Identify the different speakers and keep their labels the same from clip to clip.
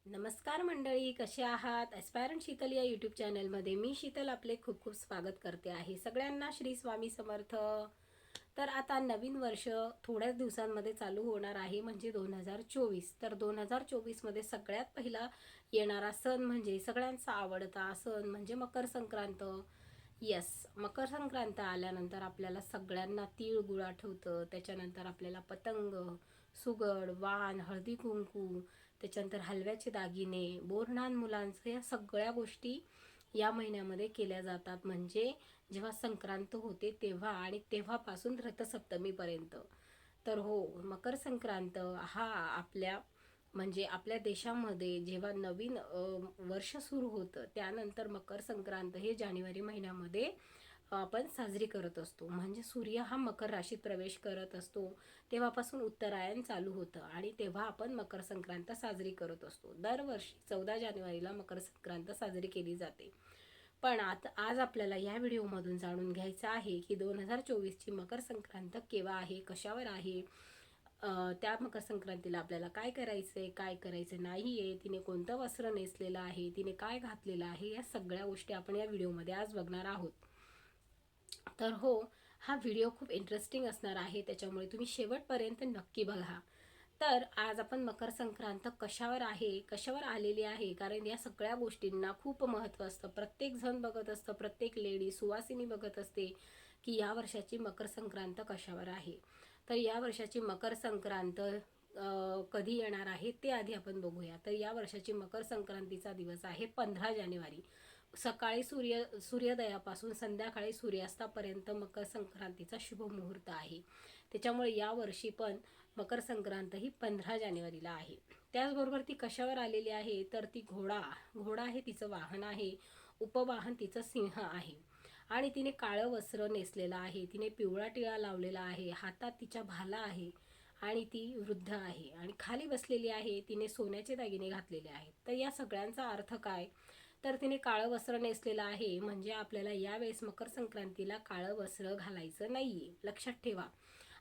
Speaker 1: नमस्कार मंडळी, कसे आहात? ॲस्पायरंट शीतल या यूट्यूब चॅनलमध्ये मी शीतल आपले खूप खूप स्वागत करते आहे. सगळ्यांना श्री स्वामी समर्थ. तर आता नवीन वर्ष थोड्याच दिवसांमध्ये चालू होणार आहे, म्हणजे 2024. तर 2024मध्ये सगळ्यात पहिला येणारा सण म्हणजे सगळ्यांचा आवडता सण म्हणजे मकर संक्रांत. येस, मकर संक्रांत आल्यानंतर आपल्याला सगळ्यांना तिळगुळ आठवतं. त्याच्यानंतर आपल्याला पतंग, सुगड, वाण, हळदी कुंकू, त्याच्यानंतर हलव्याचे दागिने, बोरन्हाण मुलांचं, या सगळ्या गोष्टी या महिन्यामध्ये केल्या जातात. म्हणजे जेव्हा संक्रांत होते तेव्हा आणि तेव्हापासून रथसप्तमीपर्यंत. तर हो, मकर संक्रांत हा म्हणजे आपल्या देशामध्ये जेव्हा नवीन वर्ष सुरू होतं त्यानंतर मकर संक्रांत हे जानेवारी महिन्यामध्ये आपण साजरी करत असतो. म्हणजे सूर्य हा मकर राशीत प्रवेश करत असतो तेव्हापासून उत्तरायण चालू होतं आणि तेव्हा आपण मकर संक्रांत साजरी करत असतो. दरवर्षी 14 जानेवारीला मकर संक्रांत साजरी केली जाते. पण आता आज आपल्याला या व्हिडिओमधून जाणून घ्यायचं आहे की 2024ची मकर संक्रांत केव्हा आहे, कशावर आहे, त्या मकर संक्रांतीला आपल्याला काय करायचं आहे, काय करायचं नाही आहे, तिने कोणतं वस्त्र नेसलेलं आहे, तिने काय घातलेलं आहे, या सगळ्या गोष्टी आपण या व्हिडिओमध्ये आज बघणार आहोत. तर हो, हा व्हिडिओ खूप इंटरेस्टिंग असणार आहे, त्याच्यामुळे तुम्ही शेवटपर्यंत नक्की बघा. तर आज आपण मकर संक्रांत कशावर आहे, कशावर आलेली आहे, कारण या सगळ्या गोष्टींना खूप महत्त्व असतं. प्रत्येक जण बघत असतं, प्रत्येक लेडी सुवासिनी बघत असते की या वर्षाची मकर संक्रांत कशावर आहे. तर या वर्षाची मकर संक्रांत कधी येणार आहे ते आधी आपण बघूया. तर या वर्षाची मकर संक्रांतीचा दिवस आहे 15 जानेवारी. सकाळी सूर्योदयापासून संध्याकाळी सूर्यास्तापर्यंत मकर संक्रांतीचा शुभ मुहूर्त आहे. त्याच्यामुळे यावर्षी पण मकर संक्रांत ही 15 जानेवारीला आहे. त्याचबरोबर ती कशावर आलेली आहे, तर ती घोडा आहे, तिचं वाहन आहे. उपवाहन तिचं सिंह आहे आणि तिने काळं वस्त्र नेसलेलं आहे, तिने पिवळा टिळा लावलेला आहे, हातात तिच्या भाला आहे आणि ती वृद्ध आहे आणि खाली बसलेली आहे. तिने सोन्याचे दागिने घातलेले आहेत. तर या सगळ्यांचा अर्थ काय, तर तिने काळं वस्त्र नेसलेलं आहे म्हणजे आपल्याला यावेळेस मकर संक्रांतीला काळं वस्त्र घालायचं नाहीये. लक्षात ठेवा,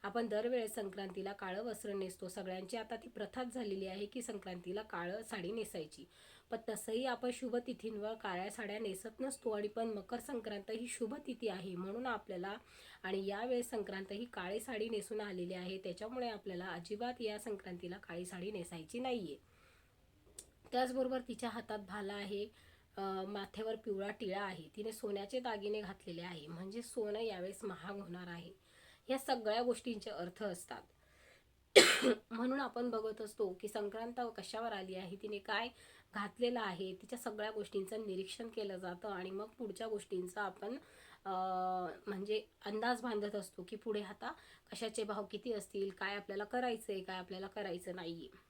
Speaker 1: आपण दरवेळेस संक्रांतीला काळं वस्त्र नेसतो. सगळ्यांची आता ती प्रथाच झालेली आहे की संक्रांतीला काळं साडी नेसायची. पण तसंही आपण शुभ तिथींवर काळ्या साड्या नेसत नसतो. आणि पण मकर संक्रांत ही शुभ तिथी आहे म्हणून आपल्याला, आणि यावेळेस संक्रांत ही काळी साडी नेसून आलेली आहे, त्याच्यामुळे आपल्याला अजिबात या संक्रांतीला काळी साडी नेसायची नाहीये. त्याचबरोबर तिच्या हातात भाला आहे, माथ्यावर पिवळा टिळा आहे, तिने सोन्याचे दागिने घातलेले आहे म्हणजे सोनं यावेळेस महाग होणार आहे. या सगळ्या गोष्टींचे अर्थ असतात. म्हणून आपण बघत असतो की संक्रांत कशावर आली आहे, तिने काय घातलेलं आहे, तिच्या सगळ्या गोष्टींचं निरीक्षण केलं जातं आणि मग पुढच्या गोष्टींचा आपण म्हणजे अंदाज बांधत असतो की पुढे आता कशाचे भाव किती असतील, काय आपल्याला करायचं आहे, काय आपल्याला करायचं नाही आहे.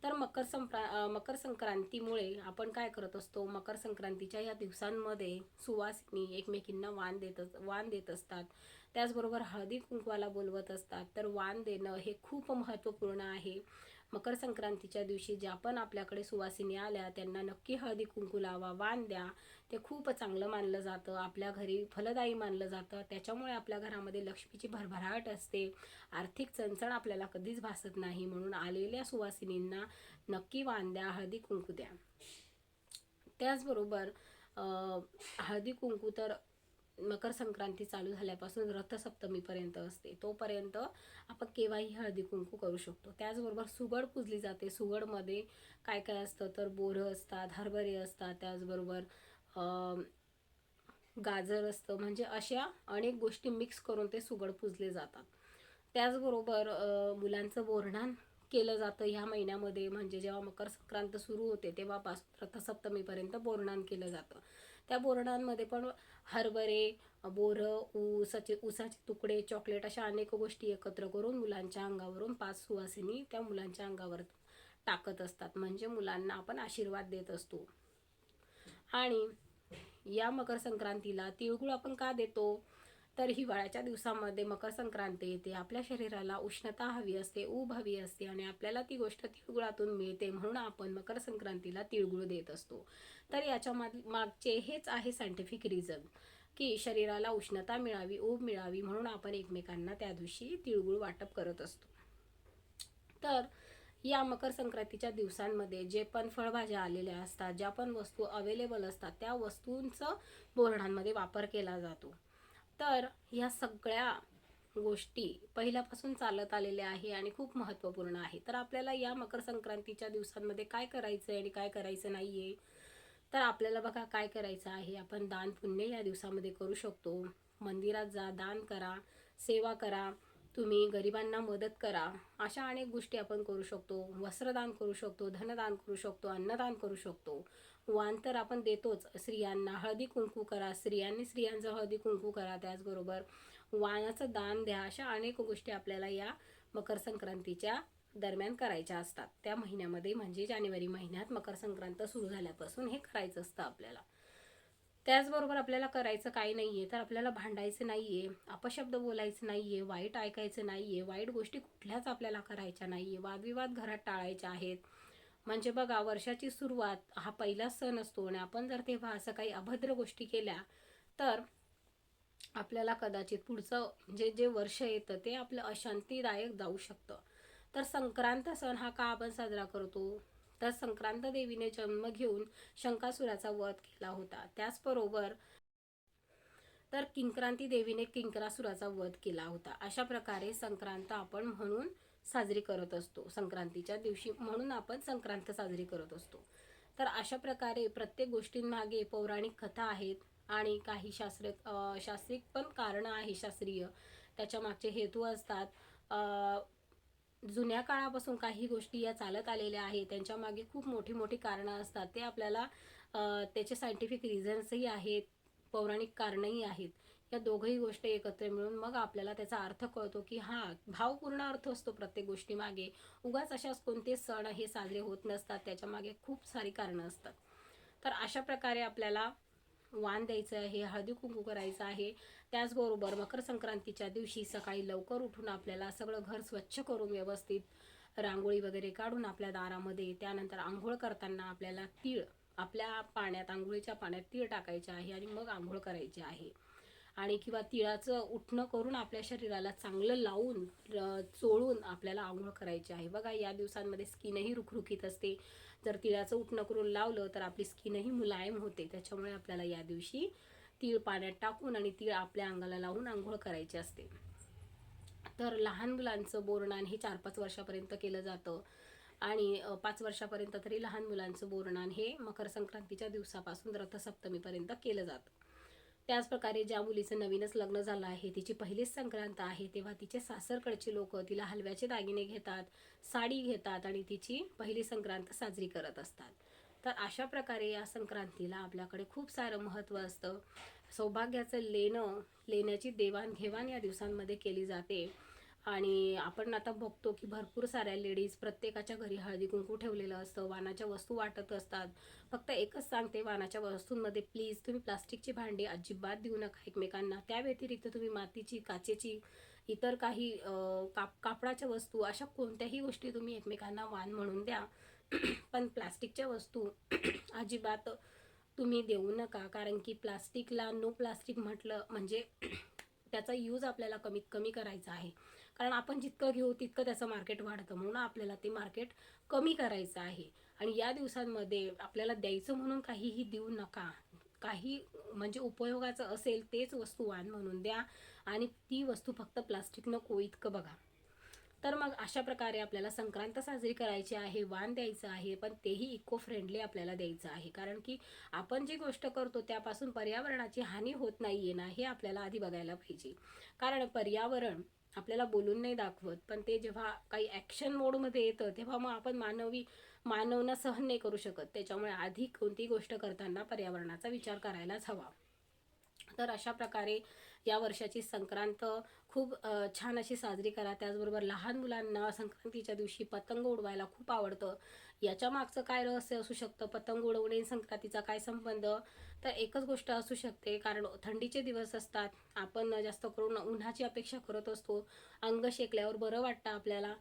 Speaker 1: तर मकर संक्रांतीमुळे आपण काय करत असतो, मकर संक्रांतीच्या या दिवसांमध्ये सुवासिनी एकमेकींना वाण देत असतात. त्याचबरोबर हळदी कुंकवाला बोलवत असतात. तर वाण देणं हे खूप महत्त्वपूर्ण आहे. मकर संक्रांतीच्या दिवशी ज्या पण आपल्याकडे सुवासिनी आल्या त्यांना नक्की हळदी कुंकू लावा, वाण द्या. ते खूप चांगलं मानलं जातं, आपल्या घरी फलदायी मानलं जातं. त्याच्यामुळे आपल्या घरामध्ये लक्ष्मीची भरभराट असते, आर्थिक चणचण आपल्याला कधीच भासत नाही. म्हणून आलेल्या सुवासिनींना नक्की वाण द्या, हळदी कुंकू द्या. त्याचबरोबर हळदी कुंकू तर मकर संक्रांती चालू झाल्यापासून रथसप्तमीपर्यंत असते, तोपर्यंत आपण केव्हाही हळदी कुंकू करू शकतो. त्याचबरोबर सुगड पूजली जाते. सुगडमध्ये काय काय असतं, तर बोरं असतात, हरभरे असतात, त्याचबरोबर गाजर असतं, म्हणजे अशा अनेक गोष्टी मिक्स करून ते सुगड पूजले जातात. त्याचबरोबर मुलांचं बोरन्हाण केलं जातं ह्या महिन्यामध्ये. म्हणजे जेव्हा मकर संक्रांत सुरू होते तेव्हापासून रथसप्तमीपर्यंत बोरन्हाण केलं जातं. त्या बोरन्हाणमध्ये पण हरभरे, बोरं, ऊसाचे तुकडे, चॉकलेट अशा अनेक गोष्टी एकत्र करून मुलांच्या अंगावरून 5 सुवासिनी त्या मुलांच्या अंगावर टाकत असतात. म्हणजे मुलांना आपण आशीर्वाद देत असतो. आणि या मकर संक्रांतीला तिळगुळ आपण का देतो, तर हिवाळ्याच्या दिवसामध्ये मकर संक्रांत येते, आपल्या शरीराला उष्णता हवी असते, ऊब हवी असते आणि आपल्याला ती गोष्ट तिळगुळातून मिळते म्हणून आपण मकर संक्रांतीला तिळगुळ देत असतो. तर याच्या मागचे हेच आहे सायंटिफिक रिझन, की शरीराला उष्णता मिळावी, ऊब मिळावी म्हणून आपण एकमेकांना त्या दिवशी तिळगुळ वाटप करत असतो. तर या मकर संक्रांतीच्या दिवसांमध्ये जे पण फळभाज्या आलेल्या असतात, ज्या पण वस्तू अवेलेबल असतात, त्या वस्तूंचा बोरणांमध्ये वापर केला जातो. तर या सगळ्या गोष्टी पहिल्यापासून चालत आलेल्या आहे आणि खूप महत्त्वपूर्ण आहे. तर आपल्याला या मकर संक्रांतीच्या दिवसांमध्ये काय करायचं आहे आणि काय करायचं नाही आहे, तर आपल्याला बघा काय करायचं आहे. आपण दान पुण्य या दिवसामध्ये करू शकतो. मंदिरात जा, दान करा, सेवा करा, तुम्ही गरिबांना मदत करा. अशा अनेक गोष्टी आपण करू शकतो. वस्त्रदान करू शकतो, धनदान करू शकतो, अन्नदान करू शकतो. वाण तर आपण देतोच स्त्रियांना. हळदी कुंकू करा, स्त्रियांनी स्त्रियांचं हळदी कुंकू करा. त्याचबरोबर वाणाचं दान द्या. अशा अनेक गोष्टी आपल्याला या मकर संक्रांतीच्या दरम्यान करायच्या असतात. त्या महिन्यामध्ये म्हणजे जानेवारी महिन्यात मकर संक्रांत सुरू झाल्यापासून हे करायचं असतं आपल्याला. त्याचबरोबर आपल्याला करायचं काही नाहीये, तर आपल्याला भांडायचं नाहीये, अपशब्द बोलायचं नाहीये, वाईट ऐकायचं नाहीये, वाईट गोष्टी कुठल्याच आपल्याला करायच्या नाहीये, वादविवाद घरात टाळायचे आहेत. म्हणजे बघा, वर्षाची सुरुवात हा पहिला सण असतो आणि आपण जर तेव्हा असं काही अभद्र गोष्टी केल्या तर आपल्याला कदाचित पुढचं जे वर्ष येतं ते आपलं अशांतीदायक जाऊ शकतं. तर संक्रांत सण हा का आपण साजरा करतो, तर संक्रांत देवीने जन्म घेऊन शंकासुराचा वध केला होता. त्याचबरोबर तर किंक्रांती देवीने किंक्रासुराचा वध केला होता. अशा प्रकारे संक्रांत आपण म्हणून साजरी करत असतो. संक्रांतीच्या दिवशी म्हणून आपण संक्रांत साजरी करत असतो. तर अशा प्रकारे प्रत्येक गोष्टींमागे पौराणिक कथा आहेत आणि काही शास्त्रीय पण कारणं आहे, शास्त्रीय त्याच्या मागचे हेतू असतात. जुन्या काळापासून काही गोष्टी या चालत आलेल्या आहेत, त्यांच्या मागे खूप मोठी मोठी कारणं असतात. ते आपल्याला त्याचे सायंटिफिक रिझन्सही आहेत, पौराणिक कारणंही आहेत. या दोघंही गोष्टी एकत्र मिळून मग आपल्याला त्याचा अर्थ कळतो की हा भावपूर्ण अर्थ असतो प्रत्येक गोष्टीमागे. उगाच अशाच कोणते सण हे साजरे होत नसतात, त्याच्या मागे खूप सारी कारणं असतात. तर अशा प्रकारे आपल्याला वाण द्यायचं आहे, हळदी कुंकू करायचं आहे. त्याचबरोबर मकर संक्रांतीच्या दिवशी सकाळी लवकर उठून आपल्याला सगळं घर स्वच्छ करून व्यवस्थित रांगोळी वगैरे काढून आपल्या दारामध्ये, त्यानंतर आंघोळ करताना आपल्याला तीळ आपल्या पाण्यात, आंघोळीच्या पाण्यात तीळ टाकायचे आहे आणि मग आंघोळ करायची आहे. आणि किंवा तिळाचं उठणं करून आपल्या शरीराला चांगलं लावून चोळून आपल्याला आंघोळ करायची आहे. बघा, या दिवसांमध्ये स्किनही रुखरुखीत असते. जर तिळाचं उठणं करून लावलं तर आपली स्किनही मुलायम होते. त्याच्यामुळे आपल्याला या दिवशी तीळ पाण्यात टाकून आणि तीळ आपल्या अंगाला लावून आंघोळ करायची असते. तर लहान मुलांचं बोरनान हे 4-5 वर्षापर्यंत केलं जातं आणि 5 वर्षापर्यंत तरी लहान मुलांचं बोरनान हे मकर संक्रांतीच्या दिवसापासून रथसप्तमीपर्यंत केलं जातं. त्याचप्रकारे ज्या मुलीचं नवीनच लग्न झालं आहे, तिची पहिलीच संक्रांत आहे, तेव्हा तिचे सासरकडचे लोक तिला हलव्याचे दागिने घेतात, साडी घेतात आणि तिची पहिली संक्रांत साजरी करत असतात. तर अशा प्रकारे या संक्रांतीला आपल्याकडे खूप सारं महत्त्व असतं. सौभाग्याचं लेण्याची देवाणघेवाण या दिवसांमध्ये केली जाते. आणि आपण आता बघतो की भरपूर साऱ्या लेडीज प्रत्येकाच्या घरी हळदी कुंकू ठेवलेलं असतं, वाणाच्या वस्तू वाटत असतात. फक्त एकच सांगते, वाणाच्या वस्तूंमध्ये प्लीज तुम्ही प्लास्टिकची भांडी अजिबात देऊ नका एकमेकांना. त्या व्यतिरिक्त तुम्ही मातीची, काचेची, इतर काही कापडाच्या वस्तू, अशा कोणत्याही गोष्टी तुम्ही एकमेकांना वाण म्हणून द्या. पण प्लास्टिकच्या वस्तू अजिबात तुम्ही देऊ नका, कारण की प्लास्टिकला नो प्लास्टिक म्हटलं म्हणजे त्याचा यूज आपल्याला कमीत कमी करायचा आहे. कारण आपण जितकं घेऊ तितकं त्याचं मार्केट वाढतं, म्हणून आपल्याला ते मार्केट कमी करायचं आहे. आणि या दिवसांमध्ये आपल्याला द्यायचं म्हणून काहीही देऊ नका. काही म्हणजे उपयोगाचं असेल तेच वस्तू वाण म्हणून द्या आणि ती वस्तू फक्त प्लास्टिक नको इतकं बघा. तर मग अशा प्रकारे आपल्याला संक्रांत साजरी करायची आहे, वाण द्यायचं आहे, पण तेही इको फ्रेंडली आपल्याला द्यायचं आहे. कारण की आपण जी गोष्ट करतो त्यापासून पर्यावरणाची हानी होत नाहीये ना, हे आपल्याला आधी बघायला पाहिजे. कारण पर्यावरण आपल्याला बोलून नाही दाखवत, पण ते जेव्हा काही ॲक्शन मोडमध्ये येतं तेव्हा मग आपण मानवना सहन नाही करू शकत. त्याच्यामुळे आधी कोणती गोष्ट करताना पर्यावरणाचा विचार करायलाच हवा. तर अशा प्रकारे या वर्षाची संक्रांत खूप छान अशी साजरी करा. त्याचबरोबर लहान मुलांना संक्रांतीच्या दिवशी पतंग उडवायला खूप आवडतं. याच्या मागचं काय रहस्य असू शकतं, पतंग उडवणे संक्रांतीचा काय संबंध, तर एकच गोष्ट असू शकते, कारण थंडीचे दिवस असतात. आपण जास्त करून उन्हाची अपेक्षा करत असतो. अंग शेकल्यावर बरं वाटतं आपल्याला,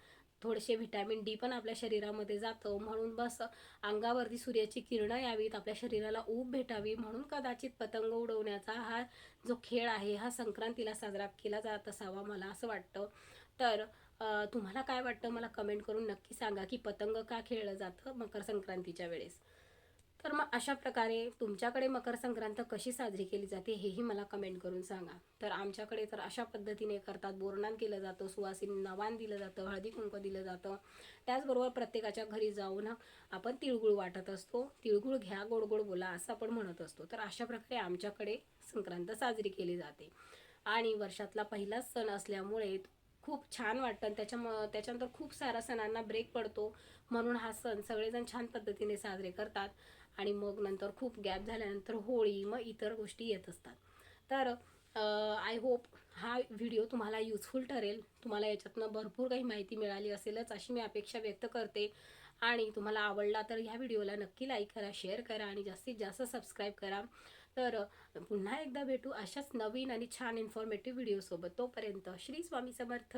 Speaker 1: थोडेसे व्हिटॅमिन डी पण आपल्या शरीरामध्ये जातं, म्हणून बस अंगावरती सूर्याची किरणं यावीत, आपल्या शरीराला ऊब भेटावी, म्हणून कदाचित पतंग उडवण्याचा हा जो खेळ आहे हा संक्रांतीला साजरा केला जात असावा, मला असं वाटतं. तर तुम्हाला काय वाटतं मला कमेंट करून नक्की सांगा की पतंग का खेळलं जातं मकर संक्रांतीच्या वेळेस. तर मग अशा प्रकारे तुमच्याकडे मकर संक्रांत कशी साजरी केली जाते हेही मला कमेंट करून सांगा. तर आमच्याकडे तर अशा पद्धतीने करतात. बोरनान केलं जातं, सुवासिनींना वाण दिलं जातं, हळदी कुंकू दिलं जातं. त्याचबरोबर प्रत्येकाच्या घरी जाऊन आपण तिळगुळ वाटत असतो. तिळगुळ घ्या गोड गोड बोला असं आपण म्हणत असतो. तर अशा प्रकारे आमच्याकडे संक्रांत साजरी केली जाते. आणि वर्षातला पहिलाच सण असल्यामुळे खूप छान वाटतं. त्याच्यानंतर खूप साऱ्या सणांना ब्रेक पडतो, म्हणून हा सण सगळेजण छान पद्धतीने साजरे करतात. आणि मग नंतर खूप गॅप झाल्यानंतर होळी, मग इतर गोष्टी येत असतात. तर आय होप हा व्हिडिओ तुम्हाला युजफुल ठरेल. तुम्हाला याच्यातनं भरपूर काही माहिती मिळाली असेलच अशी मी अपेक्षा व्यक्त करते. आणि तुम्हाला आवडला तर ह्या व्हिडिओला नक्की लाईक करा, शेअर करा आणि जास्तीत जास्त सबस्क्राईब करा. तर पुन्हा एकदा भेटू अशाच नवीन आणि छान इन्फॉर्मेटिव्ह व्हिडिओसोबत. तोपर्यंत श्री स्वामी समर्थ.